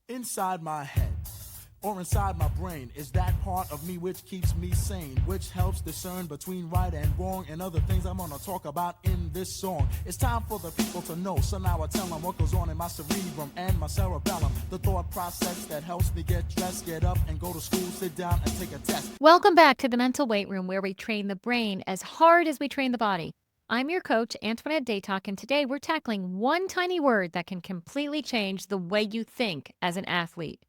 Inside my head or inside my brain is that part of me which keeps me sane, which helps discern between right and wrong and other things I'm gonna talk about in this song. It's time for the people to know, so now I tell them what goes on in my cerebrum and my cerebellum, the thought process that helps me get dressed, get up and go to school, sit down and take a test. Welcome back to the Mental Weight Room, where we train the brain as hard as we train the body. I'm your coach, Antoinette Datoc, and today we're tackling one tiny word that can completely change the way you think as an athlete.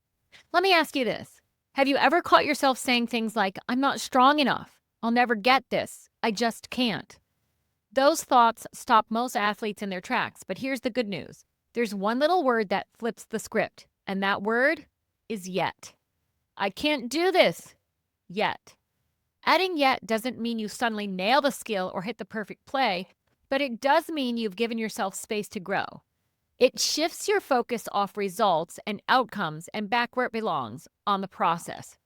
Let me ask you this. Have you ever caught yourself saying things like, I'm not strong enough, I'll never get this, I just can't? Those thoughts stop most athletes in their tracks, but here's the good news. There's one little word that flips the script, and that word is yet. I can't do this yet. Adding yet doesn't mean you suddenly nail the skill or hit the perfect play, but it does mean you've given yourself space to grow. It shifts your focus off results and outcomes and back where it belongs, on the process.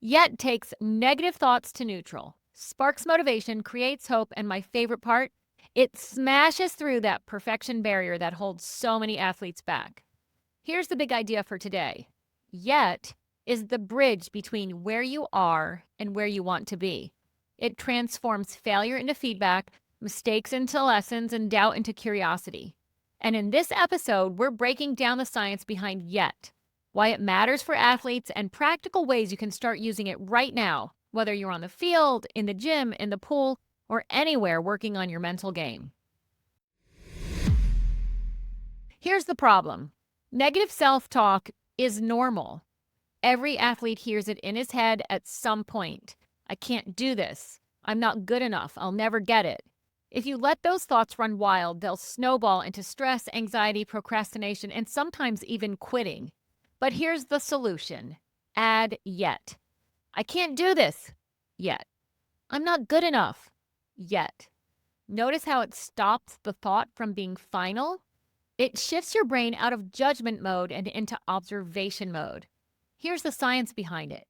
Yet takes negative thoughts to neutral, sparks motivation, creates hope, and my favorite part, it smashes through that perfection barrier that holds so many athletes back. Here's the big idea for today. Yet is the bridge between where you are and where you want to be. It transforms failure into feedback, mistakes into lessons, and doubt into curiosity. And in this episode, we're breaking down the science behind yet, why it matters for athletes, and practical ways you can start using it right now, whether you're on the field, in the gym, in the pool, or anywhere working on your mental game. Here's the problem. Negative self-talk is normal. Every athlete hears it in his head at some point. I can't do this. I'm not good enough. I'll never get it. If you let those thoughts run wild, they'll snowball into stress, anxiety, procrastination, and sometimes even quitting. But here's the solution. Add yet. I can't do this yet. I'm not good enough yet. Notice how it stops the thought from being final? It shifts your brain out of judgment mode and into observation mode. Here's the science behind it.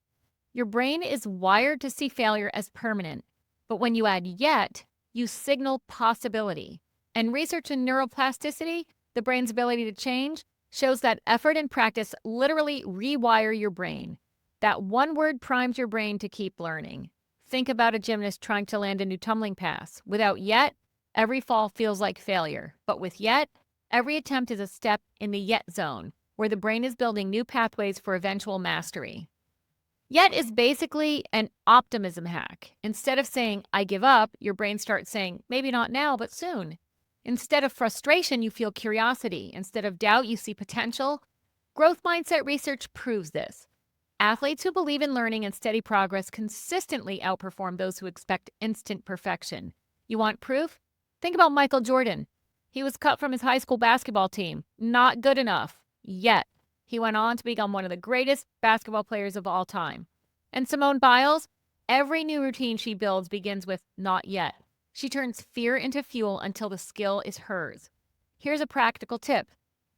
Your brain is wired to see failure as permanent, but when you add yet, you signal possibility. And research in neuroplasticity, the brain's ability to change, shows that effort and practice literally rewire your brain. That one word primes your brain to keep learning. Think about a gymnast trying to land a new tumbling pass. Without yet, every fall feels like failure. But with yet, every attempt is a step in the yet zone, where the brain is building new pathways for eventual mastery. Yet is basically an optimism hack. Instead of saying, I give up, your brain starts saying, maybe not now, but soon. Instead of frustration, you feel curiosity. Instead of doubt, you see potential. Growth mindset research proves this. Athletes who believe in learning and steady progress consistently outperform those who expect instant perfection. You want proof? Think about Michael Jordan. He was cut from his high school basketball team. Not good enough. Yet, he went on to become one of the greatest basketball players of all time. And Simone Biles, every new routine she builds begins with not yet. She turns fear into fuel until the skill is hers. Here's a practical tip.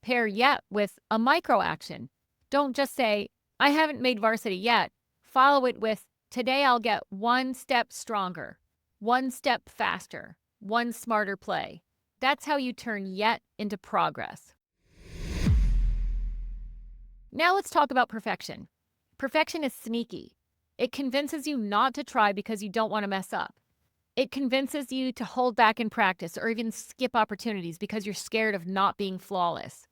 Pair yet with a micro action. Don't just say, I haven't made varsity yet. Follow it with, today I'll get one step stronger, one step faster, one smarter play. That's how you turn yet into progress. Now let's talk about perfection. Perfection is sneaky. It convinces you not to try because you don't want to mess up. It convinces you to hold back in practice or even skip opportunities because you're scared of not being flawless.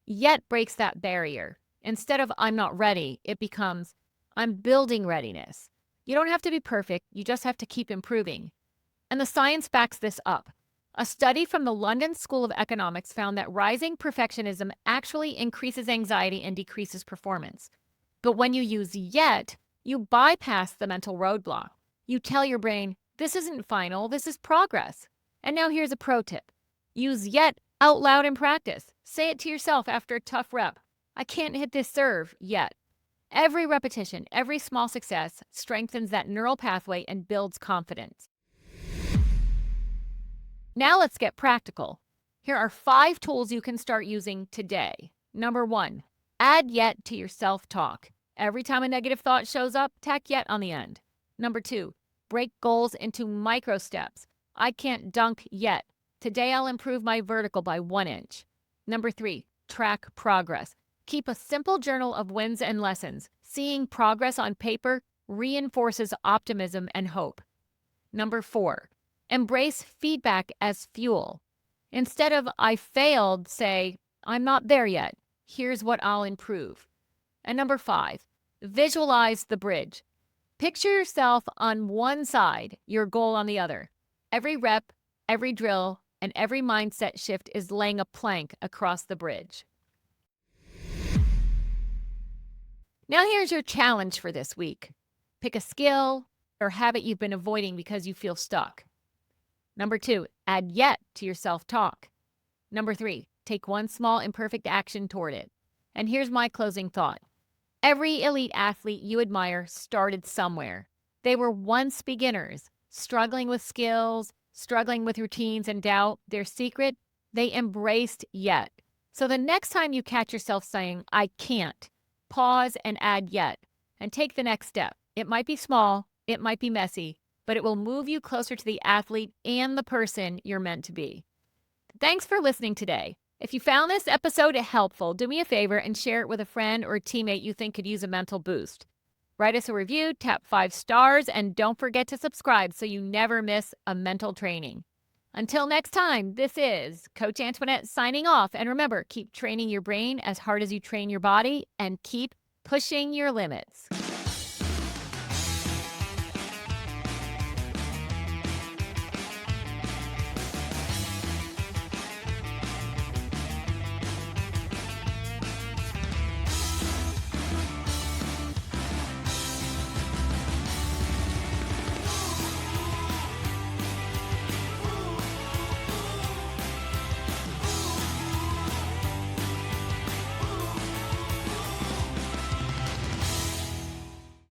Yet breaks that barrier. Instead of I'm not ready, it becomes I'm building readiness. You don't have to be perfect, you just have to keep improving. And the science backs this up. A study from the London School of Economics found that rising perfectionism actually increases anxiety and decreases performance. But when you use yet, you bypass the mental roadblock. You tell your brain, this isn't final, this is progress. And now here's a pro tip. Use yet out loud in practice. Say it to yourself after a tough rep. I can't hit this serve yet. Every repetition, every small success strengthens that neural pathway and builds confidence. Now let's get practical. Here are 5 tools you can start using today. Number 1, add yet to your self-talk. Every time a negative thought shows up, tack yet on the end. Number 2, break goals into micro steps. I can't dunk yet. Today I'll improve my vertical by 1 inch. Number 3, track progress. Keep a simple journal of wins and lessons. Seeing progress on paper reinforces optimism and hope. Number 4, embrace feedback as fuel. Instead of "I failed," say "I'm not there yet. Here's what I'll improve." And number 5, visualize the bridge. Picture yourself on one side, your goal on the other. Every rep, every drill, and every mindset shift is laying a plank across the bridge. Now here's your challenge for this week. Pick a skill or habit you've been avoiding because you feel stuck. Number 2, add "yet" to your self-talk. Number 3, take one small imperfect action toward it. And here's my closing thought. Every elite athlete you admire started somewhere. They were once beginners, struggling with skills, struggling with routines and doubt. Their secret, they embraced "yet." So the next time you catch yourself saying "I can't," pause and add "yet," and take the next step. It might be small, it might be messy, but it will move you closer to the athlete and the person you're meant to be. Thanks for listening today. If you found this episode helpful, do me a favor and share it with a friend or a teammate you think could use a mental boost. Write us a review, tap 5 stars, and don't forget to subscribe so you never miss a mental training. Until next time, this is Coach Antoinette signing off. And remember, keep training your brain as hard as you train your body and keep pushing your limits.